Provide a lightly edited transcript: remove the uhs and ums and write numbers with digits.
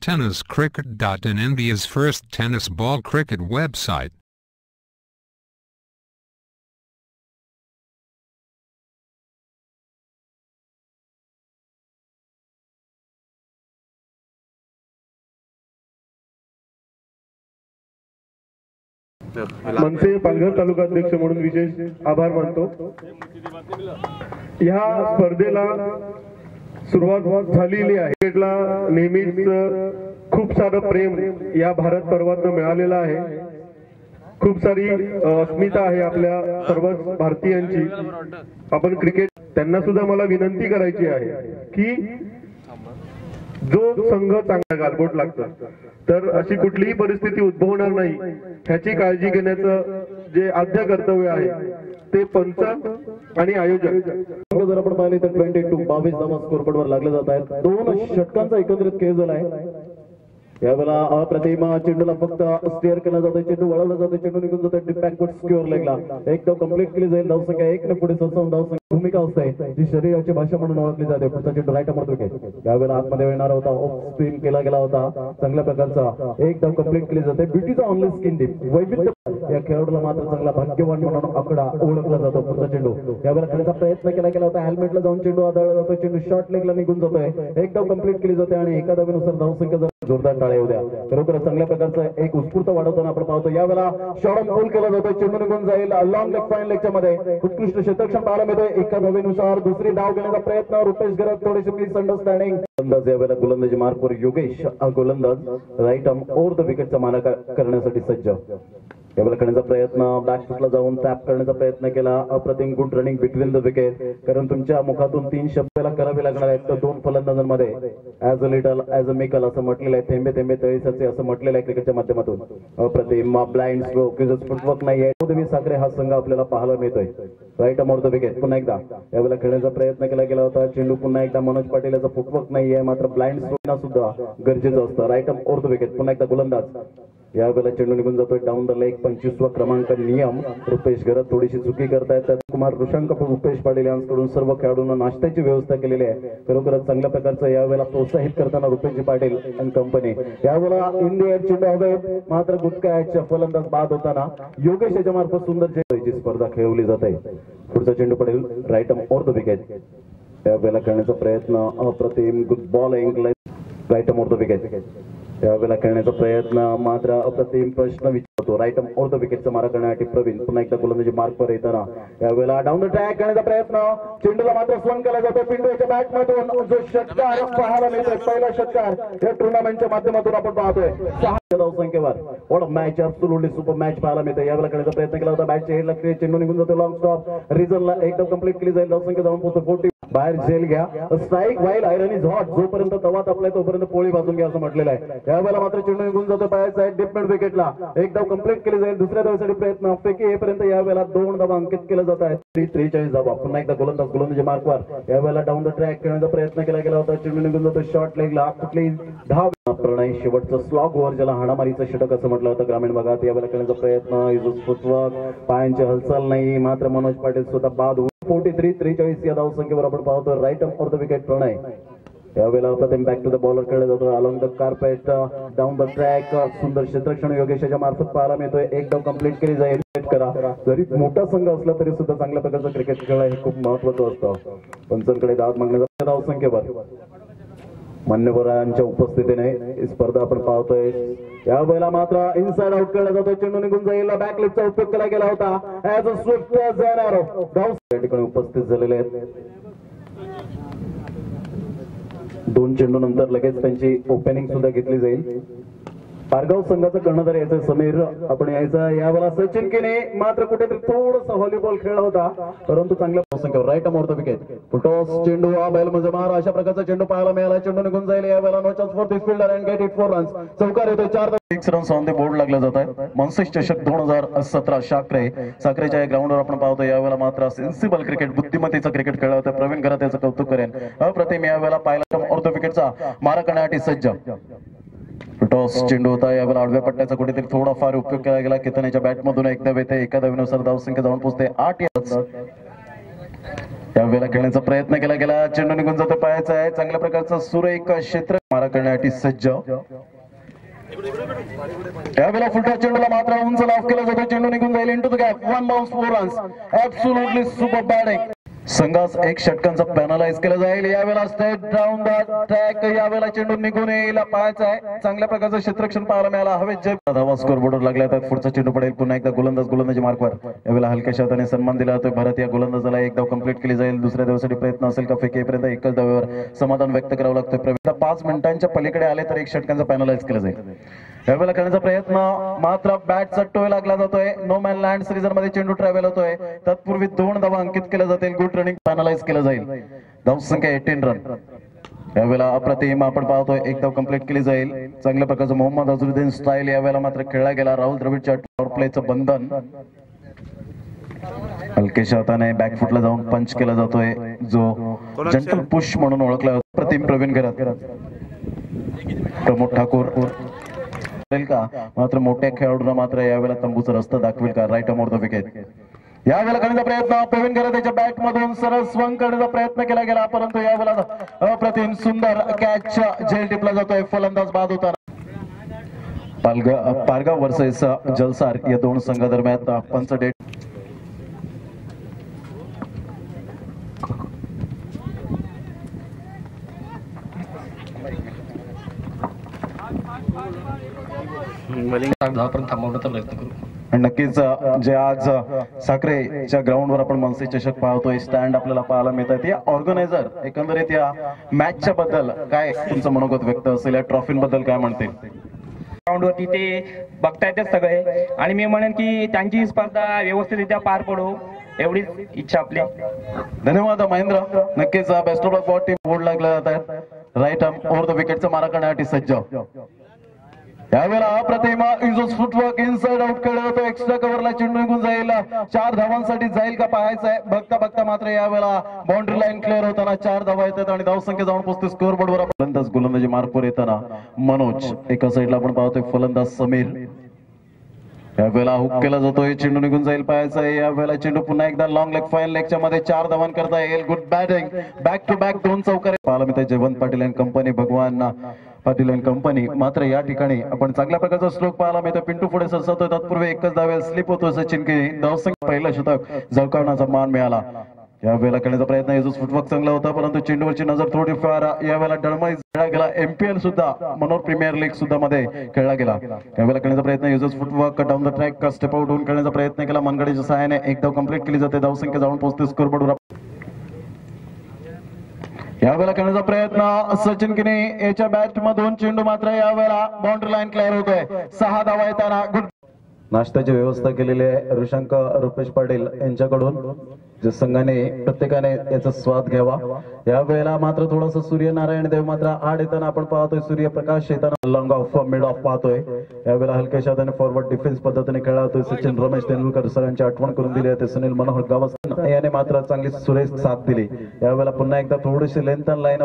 TennisCricket.in, India's first tennis ball cricket website. मनसे पालघर तालुका अध्यक्ष म्हणून विशेष आभार मानतो। या स्पर्धेला सुरुवात झालेली आहे। क्रिकेटला नेहमीच खूप सारं प्रेम या भारत पर्वातून मिळालेलं आहे। खूप सारी अस्मिता आहे आपल्या सर्व भारतीयांची। आपण क्रिकेट त्यांना सुद्धा मला विनंती करायची आहे की जो संघ चांगला गालबोट लागतो तर अशी कुठलीही परिस्थिती उद्भवणार नाही ह्याची काळजी घेण्याचं जे आद्य कर्तव्य आहे ते पंच आणि आयोजक। जर आपण पाहिले तर 22 धावा स्कोरबोर्डवर लागले जात आहेत। 2 षटकांचा एकत्रित खेळ झाला आहे। यावेळेला अप्रतिम चेंडूला फक्त स्टेअर केला जातो, चेंडू वळवला जातो, चेंडू निघून जातो बॅकवर्ड स्क्वेअर लेगला। एकदम कंप्लीट केली जाईल। धावसंख्या 1 ने पुढे सरसावून धावसंख्या भूमिका असते जी शरीराची भाषा म्हणून ओळखली जाते। पुढचा चेंडू राईट अमर विकेट यावेळेला आतमध्ये येणार होता, ऑफ स्पिन केला गेला होता, चांगल्या प्रकारचा एकदम कंप्लीट केली जाते। ब्युटीचा ऑनलाईन स्किन डीप वैविध्य या खेळाडूला मात्र चांगला भाग्यवान म्हणून आकडा ओळखला जातो। पुढचा चेंडू यावेळेला खेळण्याचा प्रयत्न केला गेला होता, हेल्मेटला जाऊन चेंडू आदळला जातो, चेंडू शॉर्ट लेगला निघून जातोय, एकदम कंप्लीट केली जाते आणि एका धावेनुसार धावसंख्या जोरदार टाळ्या येऊ द्या। खरोखर चांगल्या प्रकारचा एक उत्स्फूर्त वाढवताना आपण पाहतो। यावेळेला शॉर्ट पूल केला जातो, चेंडू निघून जाईल लॉंग लेग फाईन लेगच्या मध्ये। उत्कृष्ट क्षेत्ररक्षण पाहायला मिळतोय। एका धावेनुसार दुसरी धाव घेण्याचा प्रयत्न रुपेश गरज थोडीशी प्लीज अंडरस्टँडिंग। गोलंदाज यावेळेला गोलंदाजी मार्कवर योगेश गोलंदाज राईट आर्म ओव्हर द विकेटचा मारा करण्यासाठी सज्ज। यावेळेला करण्याचा प्रयत्न बॅक फुटला जाऊन टॅप करण्याचा प्रयत्न केला। अप्रतिम good running between the wicket, कारण तुमच्या मुखातून 3 शब्दाला करावे लागणार आहेत। तर 2 फलंदाजांमध्ये as a little as a मेकल असं म्हटलेलं आहे। थेंबे थेंबे तळी साचे असं म्हटलेलं आहे क्रिकेटच्या माध्यमातून। अप्रतिम ब्लाइंड स्ट्रोक फुटवर्क नाहीये। उदवी साखरे हा संघ आपल्याला पाहायला मिळतोय। राईट अमोर द विकेट पुन्हा एकदा यावेळेला खेळण्याचा प्रयत्न केला गेला होता। चेंडू पुन्हा एकदा मनोज पाटील याचा फुटवर्क नाहीये, मात्र ब्लाइंड स्ट्रोक सुद्धा गरजेचं असतं। राईट अमोर द विकेट पुन्हा एकदा गोलंदाज यावेळेला चेंडू निघून जातोय डाऊन द लेग। 25वा क्रमांक नियम रुपेश गरज थोडीशी चुकी करतायत। कुमार रुशांक रुपेश पाटील यांच्याकडून सर्व खेळाडूंना नाश्त्याची व्यवस्था केलेली आहे। खरोखरच चांगल्या प्रकारचं यावेळेला प्रोत्साहित करताना रुपेश पाटील आणि कंपनी। यावेळेला इंडिया चेंडू हवेत, मात्र गुटकायच्या फलंदाज बाद होताना योगेश याच्या मार्फत सुंदर चेंडूची स्पर्धा खेळवली जाते। पुढचा चेंडू पडेल right arm over the wicket. यावेळेला करण्याचा प्रयत्न अप्रतिम good bowling right arm over the wicket. यावेळेला खेळण्याचा प्रयत्न मात्र अप्रतिम प्रश्न विचारतो। राईट आर्म ओव्हर द विकेटचा मारा करण्यासाठी प्रवीण पुन्हा एकदा गोलंदाजी मार्कवर येताना यावेळेला डाऊन द ट्रॅक करण्याचा प्रयत्न, चेंडूला मात्र स्वंग केला जातो। पिंडूच्या बॅटमधून जो षटकार पाहायला मिळतोय, पहिला षटकार या टुर्नामेंटच्या माध्यमातून आपण पाहतोय। 6 धावसंख्येवर what match, absolutely super match पाहायला मिळते। यावेळेला खेळण्याचा प्रयत्न केला होता, बॅटच्या हेडला चेंडू निघून जातो लॉंग स्टॉप रिझनला एकदम कंप्लीट केली जाईल। धावसंख्या जाऊन पोहोचतो 40 बाहेर झेल घ्या। Strike while iron is hot, जोपर्यंत तवा तापलाय तोपर्यंत पोळी भाजून घ्या असं म्हटलेलं आहे। यावेळेला मात्र चेंडू निघून जातो बाहेर साईड डीप मिड विकेटला, एकदम कंप्लीट केली जाईल। दुसऱ्या धावेसाठी प्रयत्न पैकी येईपर्यंत यावेळेला 2 धावा अंकित केला जात आहे। 43 धावा पुन्हा एकदा गोलंदाजी मार्कवर यावेळेला डाऊन द ट्रॅक करण्याचा प्रयत्न केला गेला होता, चेंडू निघून जातो शॉर्ट लेगला। कुठली धाव प्रणय शेवटचं स्लॉग ओव्हर ज्याला हाणामारीचं षटक असं म्हटलं होतं ग्रामीण भागात। यावेळेला करण्याचा प्रयत्न फुटवर्क पायांची हालचाल नाही, मात्र मनोज पाटील स्वतः बाद। 43 या धावसंख्येवर आपण पाहतो। Right arm over the wicket Pranay यावेळेला प्रथम बॅक टू द बॉलर खेळला जातो along the carpet down the track. सुंदर क्षेत्ररक्षण योगेशाच्या मार्फत पाहायला मिळतोय। एकदम कंप्लीट केली जाईल करा। जरी मोठा संघ असला तरी सुद्धा चांगल्या प्रकारचं क्रिकेट खेळ हे खूप महत्वाचं असतं। पंचांकडे दाद मागण्याचा धावसंख्येवर मान्यवरांच्या उपस्थितीने स्पर्धा आपण पाहतोय। यावेळेला मात्र इनसाइड आउट केला जातो, चेंडू निघून जाईल। बॅक लेगचा उपयोग केला गेला होता ॲज अ स्विफ्ट झॅनरो। धाव या ठिकाणी उपस्थित झालेले आहेत। 2 चेंडू नंतर लगेच त्यांची ओपनिंग सुद्धा घेतली जाईल। पारगाव संघाचा कर्णधार यायचा समीर आपण यायचा। यावेळेला सचिन केने मात्र कुठेतरी थोडंसं व्हॉलीबॉल खेळला होता, परंतु चांगल्या धावसंख्येवर right arm over the wicket. Full toss चेंडू हा बैल म्हणजे मार अशा प्रकारचा चेंडू पाहायला मिळाला। चेंडू निघून जाईल। यावेळेला no chance for this fielder and get it 4 runs. चौकार येतोय 4 रन्स ऑन द बोर्ड लागले जात आहे। मनसेश चषक 2017 साखरेच्या ग्राउंडवर आपण पाहतो। यावेळेला मात्र सेन्सिबल क्रिकेट बुद्धिमत्तेचं क्रिकेट खेळलं होतं। प्रवीण गरात याचं कौतुक करेन। अप्रतिम यावेळेला पाहिला ओव्हर द विकेटचा मारा करण्यासाठी सज्ज। टॉस चेंडू होता, यावेळेला आडव्या पट्ट्याचा कुठेतरी थोडाफार उपयोग केला गेला। कितनेच्या बॅटमधून एक धाव येते। एका धावेनुसार धावसंख्या जाऊन पोहोचते 8 या यावेळेला खेळण्याचा प्रयत्न केला गेला, चेंडू निघून जातो पायाचा आहे, चांगल्या प्रकारचा सुरेख क्षेत्र मारा करण्यासाठी सज्ज. यावेळेला फुलटा चेंडूला मात्र उंच लाफ केला जातो, चेंडू निघून जाईल into the gap. 1 bounce 4 runs. Absolutely super batting. संघास 1 षटकांचा पॅनलाइज केला जाईल. यावेळेला स्ट्रेट डाऊन द ट्रॅक. यावेळेला चेंडू निघून येईल पाहायचा आहे, चांगल्या प्रकारचं क्षेत्ररक्षण पाहायला मिळाला. हवेत जे धावा स्कोर बोर्डवर लागल्या आहेत. पुढचा चेंडू पडेल पुन्हा एकदा गोलंदाजी मार्कवर. यावेळेला हलक्या हाताने सन्मान दिला जातो. भारतीय गोलंदाजाला 1 धाव कंप्लीट केली जाईल. दुसऱ्या धावेसाठी प्रयत्न असेल का फेकेपर्यंत 1च धावेवर समाधान व्यक्त करावं लागतं. 5 मिनिटांच्या पलीकडे आले तर 1 षटकांचा पॅनलाइज केला जाईल. यावेळेला करण्याचा प्रयत्न मात्र बॅटचा टोय लागला जातोय. नो मॅन लँड सीरीजर मध्ये चेंडू ट्रॅव्हल होतोय. तत्पूर्वी 2 धावा अंकित केल्या जातील. गुड रनिंग पॅनलाइज केलं जाईल. धावसंख्या 18 रन. यावेळेला अप्रतिम आपण पाहतोय 1 धाव कंप्लीट केली जाईल. चांगल्या प्रकारचं मोहम्मद अझरुद्दीन स्टाईल यावेळेला मात्र खेळला गेला. राहुल द्रविडच्या पॉवर प्लेचं बंधन. हलकेशा हाताने बॅकफुटला जाऊन पंच केला जातोय, जो जंटल पुश म्हणून ओळखला जातो. प्रतिम प्रवीण घरात, प्रमोद ठाकूर का मात्र मोठ्या खेळाडूंना मात्र यावेळेला तंबूचा रस्ता दाखवेल का? Right arm over the wicket. यावेळेला करण्याचा प्रयत्न प्रवीण घरात त्याच्या बॅट मधून सरळ स्वंग करण्याचा प्रयत्न केला गेला, परंतु यावेळेला अप्रतिम सुंदर कॅच झेल टिपला जातोय. फलंदाज बाद होताना. पारगाव वर्सेस जलसार या 2 संघादरम्यान पंच डेट. नक्कीच जे आज साखरेच्या ग्राउंडवर आपण मनसे चषक पाहतोय, स्टँड आपल्याला पाहायला मिळतात. या ऑर्गनायझर एकंदरीत या मॅचच्या बद्दल काय तुमचं मनोगत व्यक्त असेल? या ट्रॉफींबद्दल काय म्हणतील? ग्राउंडवरती ते बघतायतच सगळे, आणि मी म्हणेन की त्यांची स्पर्धा व्यवस्थितरित्या पार पडो एवढीच इच्छा आपली. धन्यवाद महेंद्र. नक्कीच best of luck team board लागला जात आहे. राईट आर्म ओव्हर द विकेटचा मारा करण्यासाठी सज्ज. यावेळेला अप्रतिम इजोस फुटवर्क इनसाइड आउट केला जातो. एक्स्ट्रा कव्हरला चेंडू निघून जाईल. 4 धावांसाठी जाईल का पाहायचं आहे. बघता बघता मात्र यावेळेला बाउंड्री लाईन क्लिअर होताना 4 धावा येतात आणि धावसंख्या जाऊन पोहोचते स्कोअर बोर्डवर. फलंदाज गोलंदाजी मार्कवर येताना मनोज, एका साईडला आपण पाहतोय फलंदाज समीर. यावेळेला हुक केला जातोय, चेंडू निघून जाईल पाहायचा आहे. यावेळेला चेंडू पुन्हा एकदा लॉंग लेग फाईन लेगच्या मध्ये 4 धावां करता येईल. Good batting. Back to back 2 चौकार पाहायला मिळतात. जयवंत पाटील अँड कंपनी, भगवान पाटील अँड कंपनी. मात्र या ठिकाणी आपण चांगल्या प्रकारचा स्ट्रोक पाहायला मिळतो. पिंटू पुढे सरसावतोय. तत्पूर्वी 1च धावेला स्लिप होतोय. सचिन की धावसंख्या पहिलं शतक झळकावण्याचा मान मिळाला. यावेळेला करण्याचा प्रयत्न येजोस फुटवर्क चांगला होता, परंतु चेंडूवरची नजर थोडीफार यावेळेला डळमळीत खेळला गेला. MPL सुद्धा मनोर प्रीमियर लीग सुद्धा मध्ये खेळला गेला. यावेळेला करण्याचा प्रयत्न येजोस footwork down the track step out होऊन करण्याचा प्रयत्न केला. मनगडीच्या सहाय्याने 1 धाव कंप्लीट केली जाते. धावसंख्या जाऊन पोहोचते स्कोर बोर्डवर. यावेळेला करण्याचा प्रयत्न सचिन किनी याच्या बॅट मधून चेंडू मात्र यावेळेला बाउंड्री लाईन क्लिअर होतोय. 6 धावा येताना. गुड नाश्त्याची व्यवस्था केलेली आहे ऋषांक रुपेश पाटील यांच्याकडून, जे संघाने प्रत्येकाने याचा स्वाद घ्यावा. यावेळेला मात्र थोडंसं सूर्यनारायण देव मात्र आड येताना आपण पाहतोय. सूर्यप्रकाश येताना लॉंग ऑफ मिड ऑफ पाहतोय. यावेळेला हलक्याशा हाताने फॉरवर्ड डिफेन्स पद्धतीने खेळला होतोय. सचिन रमेश तेंडुलकर सरांची आठवण करून दिली आहे. सुनील मनोहर गावस्कर याने मात्र चांगली सुरेख साथ दिली. यावेळेला पुन्हा एकदा थोडीशी लेंथ लाईन